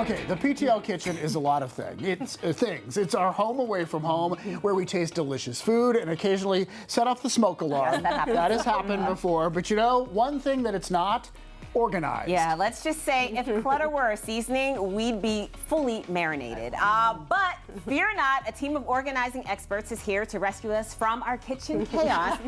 Okay, the PTL Kitchen is a lot of things. It's our home away from home where we taste delicious food and occasionally set off the smoke alarm. That has happened before. But you know, one thing that it's not, organized. Yeah, let's just say if clutter were a seasoning, we'd be fully marinated. But fear not, a team of organizing experts is here to rescue us from our kitchen chaos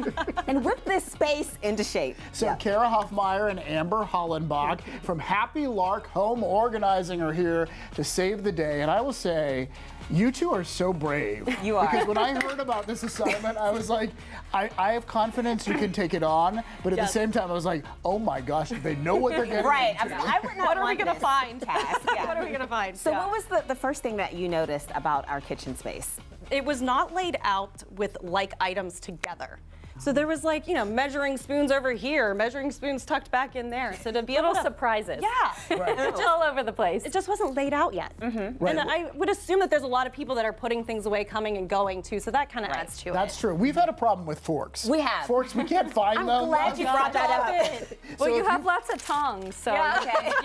and whip this space into shape. So Kara Hoffmeyer and Amber Hollenbach from Happy Lark Home Organizing are here to save the day. And I will say, you two are so brave. You are. Because when I heard about this assignment, I was like, I have confidence you can take it on, but at the same time, I was like, oh my gosh, they know what they're getting Right. into. I would not What are we going to find? Task. Yeah. What are we going to find? So what was the first thing that you noticed about our kitchen space? It was not laid out with like items together. So there was like, you know, measuring spoons over here, measuring spoons tucked back in there. So to be able Little to, surprises. Yeah. Right. It's all over the place. It just wasn't laid out yet. Right. And I would assume that there's a lot of people that are putting things away, coming and going too, so that kind of adds to it. That's true. We've had a problem with forks. We have. Forks, we can't find them. I'm glad you brought that up. Well, So you if have lots of tongs, so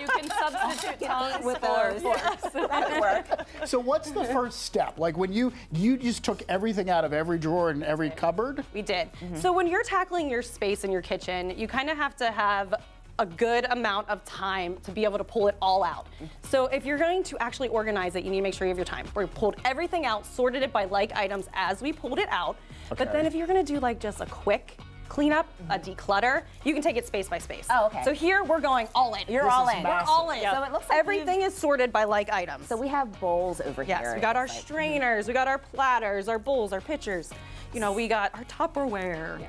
you can substitute tongs With for those. forks. That would work. So what's the first step? Like when you just took everything out of every drawer and every cupboard? We did. So when you're tackling your space in your kitchen, you kind of have to have a good amount of time to be able to pull it all out. So if you're going to actually organize it, you need to make sure you have your time. We pulled everything out, sorted it by like items as we pulled it out. Okay. But then if you're going to do like just a quick cleanup, a declutter, you can take it space by space. Oh, okay. So here we're going all in. You're This all is in. massive. We're all in. So it looks like everything is sorted by like items. So we have bowls over here. Yes, we got our It's like- strainers, we got our platters, our bowls, our pitchers. You know, we got our Tupperware.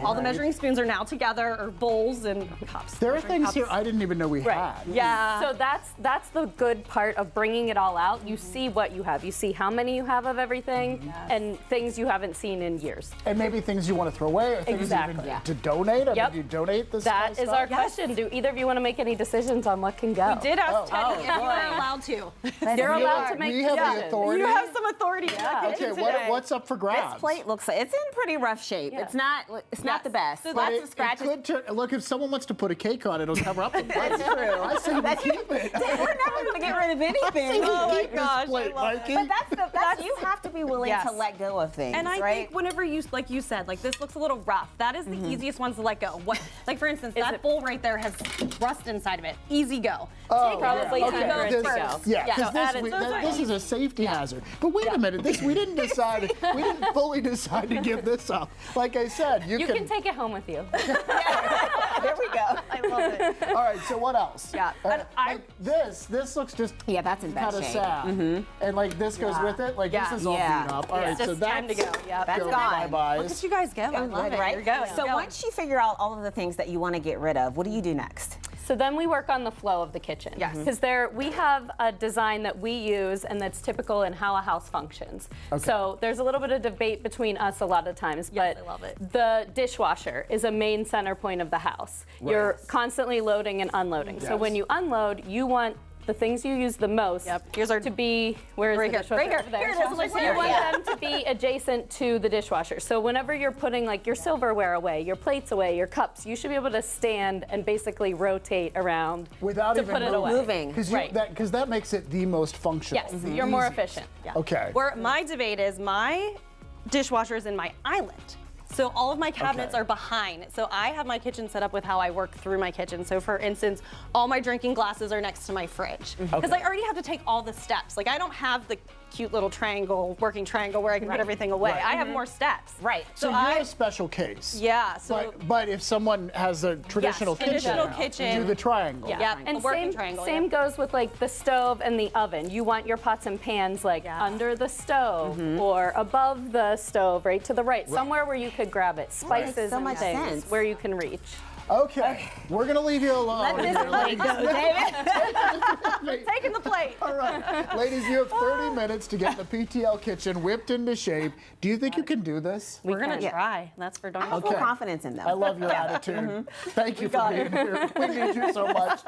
All the measuring spoons are now together, or bowls and cups. There are measuring things cups. here I didn't even know we had. Yeah. So that's the good part of bringing it all out. You see what you have. You see how many you have of everything and things you haven't seen in years. And maybe things you want to throw away or things Exactly. even to donate. I Yep. mean, you donate this That is our stuff? question. Do either of you want to make any decisions on what can go? We did ask Teddy if you boy. were allowed to. You're We allowed are- to make we have the decisions. authority. You have some authority in the Okay, kitchen today. what's up for grabs? This plate looks like it's in pretty rough shape. Yeah. It's not the best. So Lots But of scratches. It could turn, look, if someone wants to put a cake on it, it'll cover up the plate. That's true. I say we keep it. We're never gonna get rid of anything. Oh my Keep this gosh, plate, I love it. Mikey. But that's you have to be willing Yes. to let go of things, And I right? think whenever you, like you said, like this looks a little rough, that is the easiest ones to let go. What, like for instance, that bowl right there has rust inside of it. Easy go. Oh, Take Probably those time for it those to first. go. Yeah, because So add it this, to the this is a safety hazard. But wait a minute, we didn't decide, we didn't fully decide to give this up. Like I said, You can take it home with you. There we go. I love it. All right, so what else? Yeah, and Like this looks just Yeah, that's in bad kind of shape. sad. And like this goes with it. Like Yeah. this is all Yeah. beat up. All right, It's so just that's time to go. Yep. That's go gone. bye-byes. Look at you guys go. I love it. Right? You're going. So once you figure out all of the things that you want to get rid of, what do you do next? So then we work on the flow of the kitchen. Yes. Because we have a design that we use and that's typical in how a house functions. Okay. So there's a little bit of debate between us a lot of times, Yes, but I love it. the dishwasher is a main center point of the house. You're constantly loading and unloading. So Yes. when you unload, you want the things you use the most Here's our to be, where is Right the here. dishwasher? Right here. Over there. Here it is. Right So here. you want Yeah. them to be adjacent to the dishwasher. So whenever you're putting like your silverware away, your plates away, your cups, you should be able to stand and basically rotate around Without to even put it away. Moving. Because Right. that makes it the most functional. Yes, you're more efficient. Yeah. Okay. Where my debate is my dishwasher is in my island. So all of my cabinets Okay. are behind. So I have my kitchen set up with how I work through my kitchen. So for instance, all my drinking glasses are next to my fridge. Because I already have to take all the steps. Like I don't have the cute little working triangle where I can put everything away. Right. I have more steps. Right. So you're a special case. Yeah, so But if someone has a traditional traditional kitchen, kitchen. do the triangle. Yeah. And a working same, triangle, same yeah. goes with like the stove and the oven. You want your pots and pans like under the stove or above the stove, right to the right, somewhere where you could grab it. Spices so and much things sense. where you can reach. Okay, we're gonna leave you alone. Let this here, plate ladies. go, David. taking the plate. All right, ladies, you have 30 minutes to get the PTL Kitchen whipped into shape. Do you think you can do this? We're gonna Yeah. try. That's for darn I have full confidence in them. I love your attitude. Thank you for being here. We need you so much.